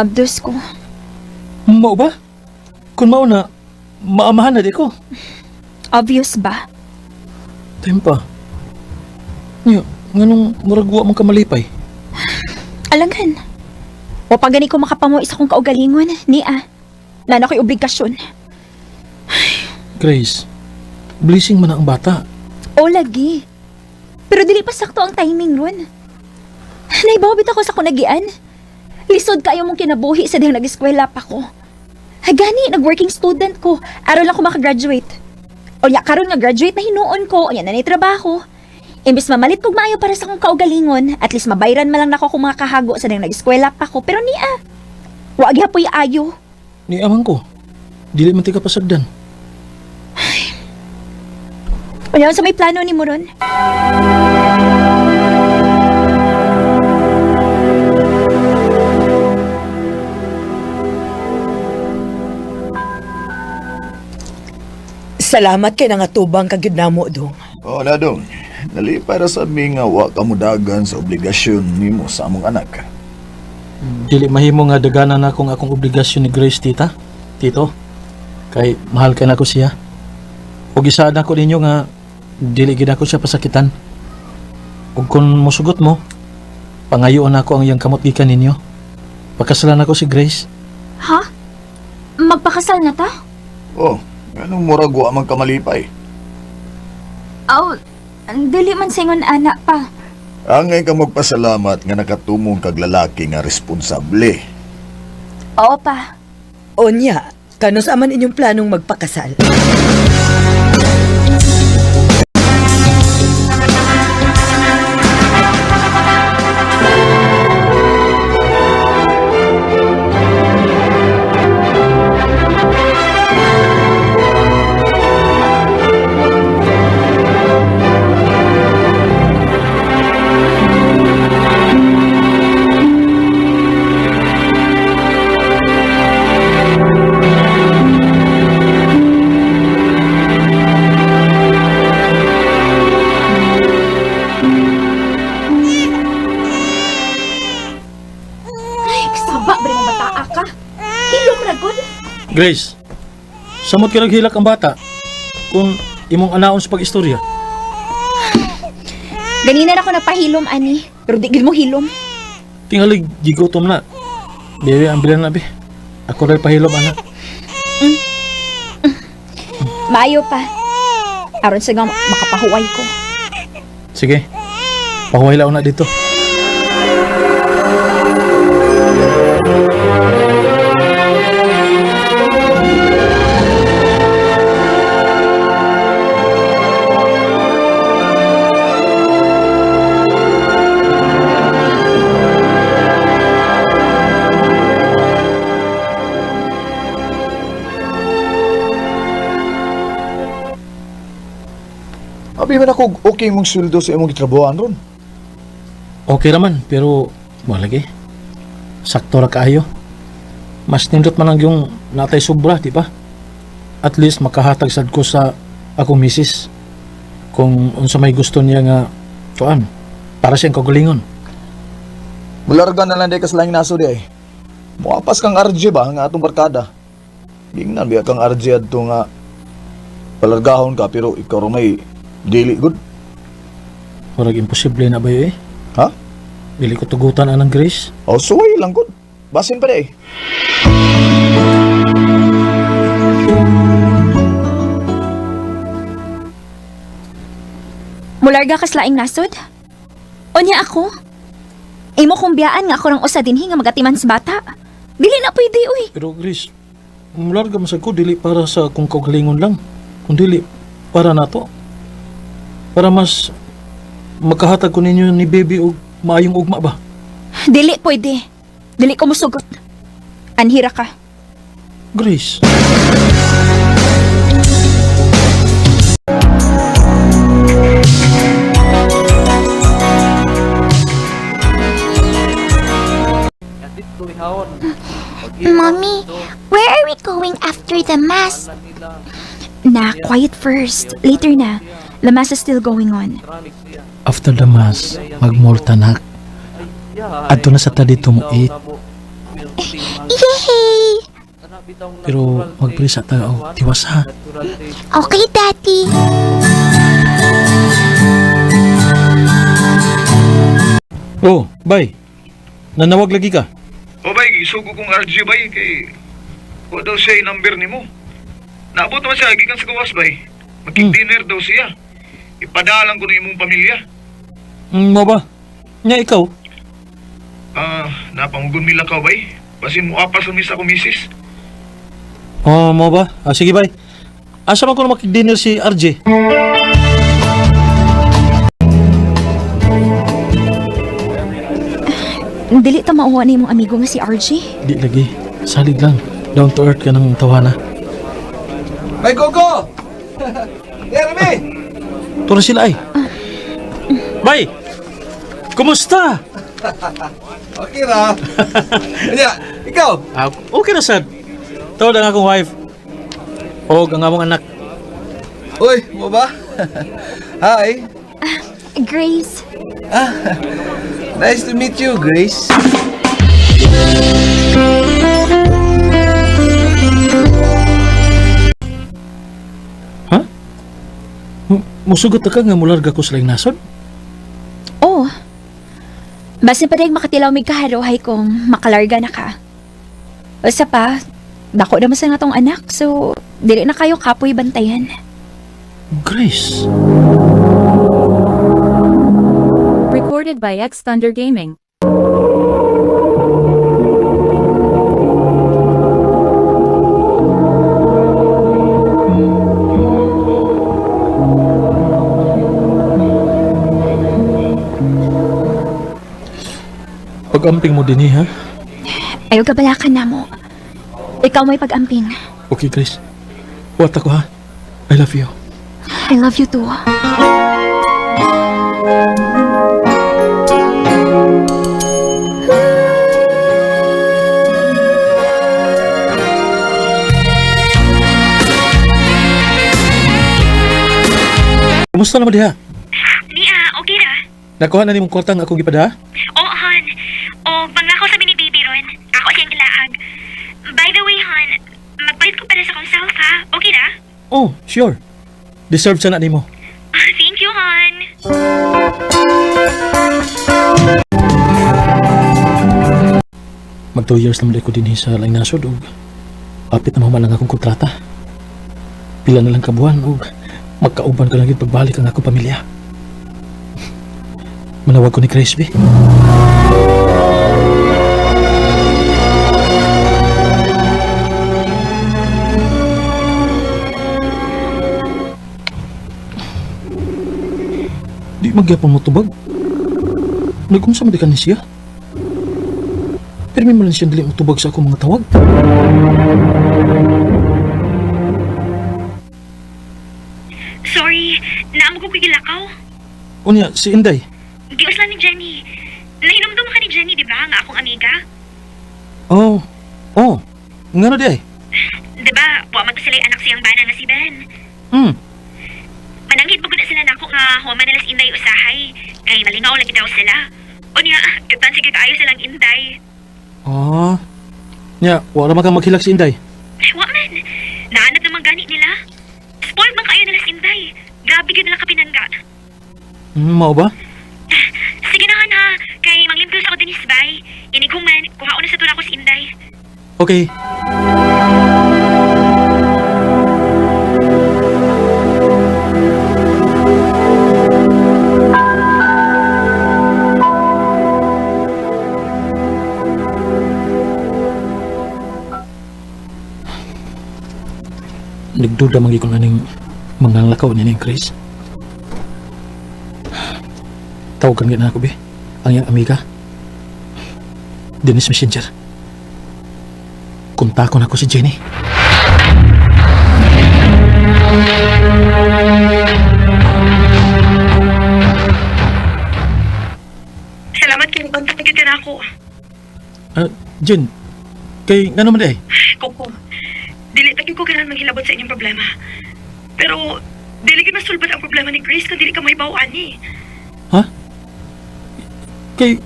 Mabdos ko. Mao ba? Kung mao na, maamahan na di ko. Obvious ba? Tempa. Nga, nganong muragwa mong kamalipay? Alangan. O pag gani ko makapamuis akong kaugalingon, niya. Lana ko'y obligasyon. Grace, blessing man ang bata. O lagi. Pero dili pa sakto ang timing ron. Naibawabit ako sa kunagian. Lisod kayo mong kinabuhi sa dihang nag-eskwela pa ko. Gani, nag-working student ko. Araw lang ko makagraduate. O ya, karon nga graduate na hinuon ko. O yan na trabaho. Imbis mamalit kog maayo para sa kong kaugalingon, at least mabayran man lang nako kung mga kahago sa dihang nag-eskwela pa ko. Pero niya, wag yapoy ayo. Ni amang ko, dili man ti ka pasagdan. O yan, sa may plano ni mo ron? Salamat kay nangatubang kagid namo dong. O na dong, dali para sa mi nga wa kamudagan sa obligasyon nimo sa among anak. Dili mahimo nga daganan na akong obligasyon ni Grace, tita. Tito, kay mahal ka na ko siya. Ug isaad ako ninyo nga dili gid ako siya pasakitan. Ug kung mosugot mo, pangayoon ako ang iyang kamot gikan ninyo. Pagkasalan ako si Grace. Ha? Magpakasal na ta? Oh, anong murag wa man kamalipay? Aw, dili man singon anak pa. Angay ka magpasalamat nga nakatumong kag lalaki nga responsable. Oo pa. Onya, kanos aman inyong planong magpakasal? Saba, bre mong bataa ka. Hilom ragod. Grace, samot ka naghilak ang bata kung imong anaon sa pag-istorya. Ganina na ako nagpahilom, ani. Pero di gid mo hilom. Tingali gigutom na. Bebe, ambilan na be. Ako rin pahilom, anak. Maayo pa. Aron sa nga makapahuway ko. Sige, pahuway lang na dito. Abi man ako okay mong sweldo sa imong gitrabahoan ron. Okay naman, pero malagi. Sakto ra kaayo. Mas nindot man lang yung natay sobra, di ba? At least makahatag sad ko sa akong misis. Kung unsa may gusto niya nga tuan, para siyang kagalingon. Mularga na lang day kas laing naso di ay. Muapas kang RJ ba nga atong barkada. Gingnan biya kang RJ adto nga palargahon ka pero ikaw ra may dili good. Murag imposible na ba yun eh? Ha? Dili ko tugutan anang Grace. Oh, suway lang good. Basin pa day. Mularga kas laing nasod? Onya ako? Imo kong biyaan nga ako rang usa dinhi nga magatiman sa bata. Dili na pwede, uy. Pero Grace, mularga masag ko dili para sa akong kagalingon lang. Kung dili para nato. Para mas makahatag ko ninyo ni baby og maayong ugma ba? Dili pwede. Dili ko musugot. Anhira ka. Grace. Mommy, where are we going after the mass? Na, quiet first. Later na. The mass is still going on. After the mass, magmolta na. Adto na sa tali to mo eat. Pero magprisa ta og tiwas ha. Okay, Daddy. Oh, bay. Nanawag lagi ka. O bay, isugo kong RJ bay kay wa daw siya number nimo. Naabot naman siya gikan sa gawas bay. Magki-dinner daw siya. Ipadalan ko na imong pamilya. Mo ba? Nya ikaw? Napangugon mila ka bay. Basin mo apas sa misa ko misis. Oh, mo ba? Sige bay. Asa man ko na makig-dinner si RJ? Dili ta mauwa ni mong amigo nga si RJ. Di lagi. Salig lang. Down to earth ka ng tawana. May Coco! Jeremy! Tura sila ay. Bay! Kumusta? Okay na. Kanya, ikaw? Okay na sad. Tawad ang akong wife. O ang among anak. Uy, mo ba? Hi. Grace. Nice to meet you, Grace. Ha? Musugot ka nga mularga ko sa laing nasod? Oh. Basin pa rin makatilaw mig kaharuhay kung makalarga na ka. Usa pa, dako naman sa natong anak, so dili na kayo kapoy bantayan. Grace. Recorded by X Thunder Gaming. Pag-amping mo din ha? Ayaw ka balakan na mo. Ikaw may pag-amping. Okay, Grace. Wata ko ha? I love you. I love you too. Kumusta naman diha? Nia, okay ra? Nakuha na ni mong kwarta nga akong gipada? Oo, hon. O, panglakaw sa mini baby ron. Ako siyang gilaag. By the way, hon, magpalit ko para sa kong self, ha? Okay na? Oh, sure. Deserve sana ni mo. Thank you, hon. Mag 2 years naman ko din sa laing nasod og apit na mahuman ang akong kontrata. Pila na lang kabuhan og magkauban ko lang yun pagbalik ang akong pamilya. Manawag ko ni Grace, be. Di magyapon mo tubag. Nagkumsa mo di ka ni siya. Pero may malan siyang dili mo tubag sa akong mga tawag. Sorry, naamo ko kigilakaw. Unya, si Inday. Gios lang ni Jenny. Nahinumdum ka ni Jenny, di ba? Nga akong amiga. Oh, nga na di ay. Di ba, buwa man to sila yung anak siyang bana nga si Ben. Mananghit mo na sila na ako nga huwaman nila si Inday usahay. Kay malingaw lagi daw sila. O niya, katan sige kaayo silang Inday. Nya, wala man kang maghilak si Inday. Wa man, naanad naman gani nila. Spoiled man kayo nila si Inday. Grabe yun nila kapinangga. Mao ba? Sige na ha, kay manglimpyos ako din isbay. Inigong man, kuhaon na sa tuna ko si Inday. Okay. Nagduda mangi ko na ning mga lakaw ni ning Chris. Tawagan nga na ako, be. Ang iyang amiga. Dennis Messenger. Kunta ko na ko si Jenny. Salamat kay kontak kita na ako. Jen, kay nga naman eh. Koko, dili tagin ko kailangan maghilabot sa inyong problema. Pero, dili ka masulbat ang problema ni Grace kung dili ka mahibawaan ni. Ha? Kay,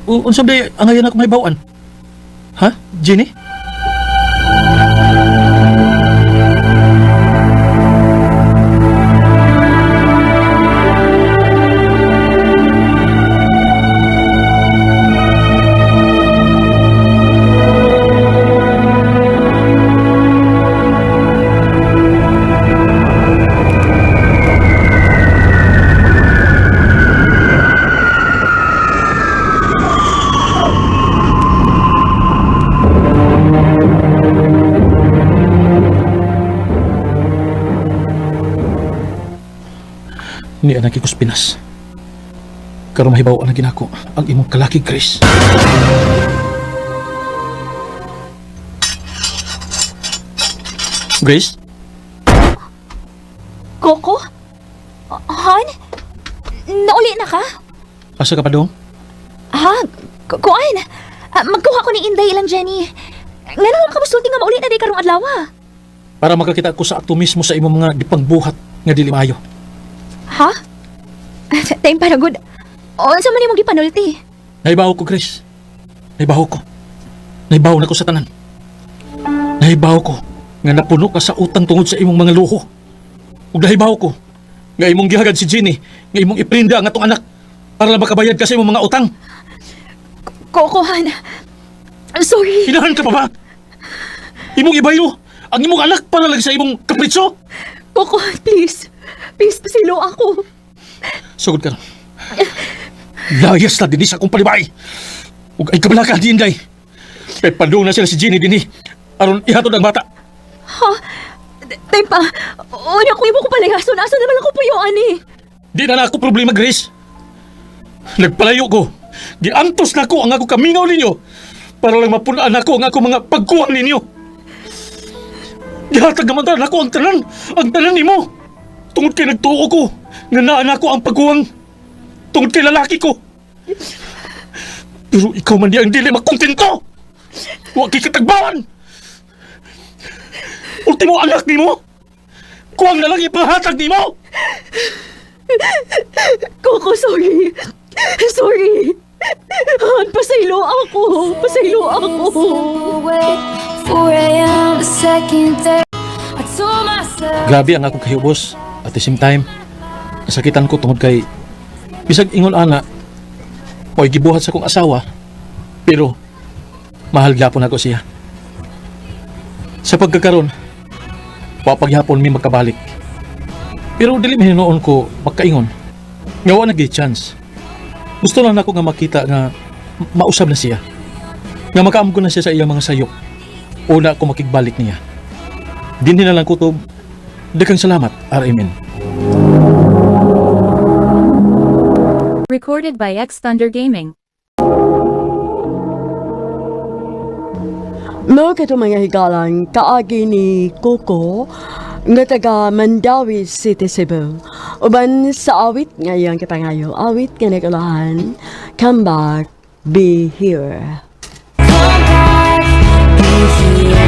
unsam day ang ayan ako may bawaan? Ha, Jenny? Ni anak ko sa Pinas. Karon mahibaw ang ginako ang imong kalaki, Grace. Grace? Coco? Han? Nauli na ka? Asa ka pa dong? Ha? Kuan? Magkuha ko ni Inday ilang Jenny. Nga naman kamusulti nga mauli na di karong adlaw. Para makakita ko sa ato mismo sa imong mga dipangbuhat nga dili maayo. Ha? Time para good. O, sa man imong gipanulti? Nahibaw ko, Grace. Nahibaw ko. Nahibaw na ko sa tanan. Nahibaw ko nga napuno ka sa utang tungod sa imong mga luho. Ug nahibaw ko nga imong gihagad si Jenny nga imong iprinda ang atong anak para lang makabayad ka sa imong mga utang. Coco, Han. Sorry. Hinahan ka pa ba? Imong ibayo ang imong anak para lang sa imong kapritso? Coco, please. Please, pasilo ako. Sugod ka. Layas na dinis akong palibay. Ug ay kabalaka di Inday. Kay padung na sila si Jenny dinhi aron ihatod ang bata. Ha? Time pa. Una ko imo ko palayason. Asa naman ako puyo, ani? Di na ako problema, Grace. Nagpalayo ko. Giantos na ko ang ako kamingaw ninyo para lang mapunaan ako ang ako mga pagkuwang ninyo. Gihatag naman na ako ang tanan nimo. Tungod kay nagtuo ko nga naan ako ang pagkuwang tungod kay lalaki ko. Pero ikaw man di ang dili makontento. Wa kay katagbawan. Ultimo anak nimo. Kuwang na lang ipahatag nimo. Coco, sorry. Sorry. Han, pasaylo ako. Pasaylo ako. 4 a.m. the second day. I told myself. Grabe ang akong kahibos. At the same time, nasakitan ko tungod kay bisag ingon ana mo'y gibuhat sa akong asawa pero mahal gyapon ako siya. Sa pagkakaroon, papaghapon mi magkabalik. Pero dili man hinuon ko magkaingon. Nga wa na chance. Gusto lang ako nga makita nga mausab na siya. Nga makaam ko na siya sa iyang mga sayop. Una ako makigbalik niya. Dinhi na lang ko to. Daghang salamat, RMN. Recorded by X Thunder Gaming. Mo kato mga higalang kaagi ni Coco nga taga Mandawi City, Cebu. Uban sa awit ngayon kapangayo, awit nga nagulahan, Come Back, Be Here. Come back, be here.